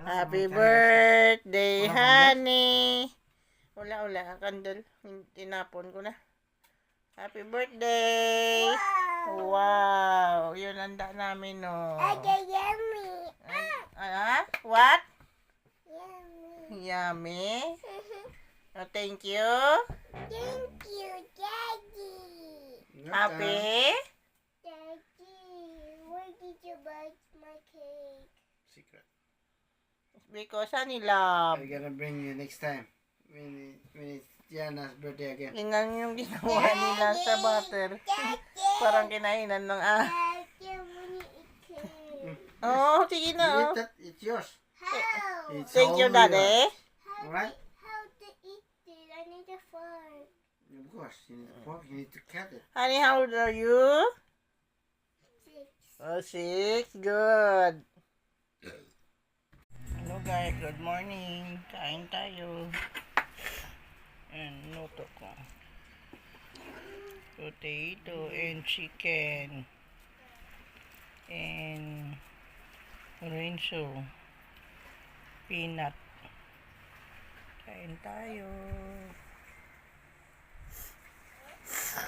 Happy birthday, honey. Wala, kandol. Tinapon ko na. Happy birthday. Wow. Yun handa namin, no. Yummy. What? Yummy. Yummy. Oh, thank you. Thank you, Daddy. Happy. Daddy, where did you buy my cake? Secret. Because honey love. I'm gonna bring you next time. When it's Diana's birthday again. Tingnan yung ginawa nila sa butter. Parang kinainan ng Daddy, I want to eat cake. Oh, sige You na. eat Oh. that? It's yours. How? It's Thank you, all Daddy. yours. How, Alright? how to eat it? I need a fork. Of course. You need to fork. You need to cut it. Honey, how old are you? 6. Oh, 6. Good. Hello guys, good morning. Kain tayo. And luto ko. Potato and chicken. And orange peanut. Kain tayo.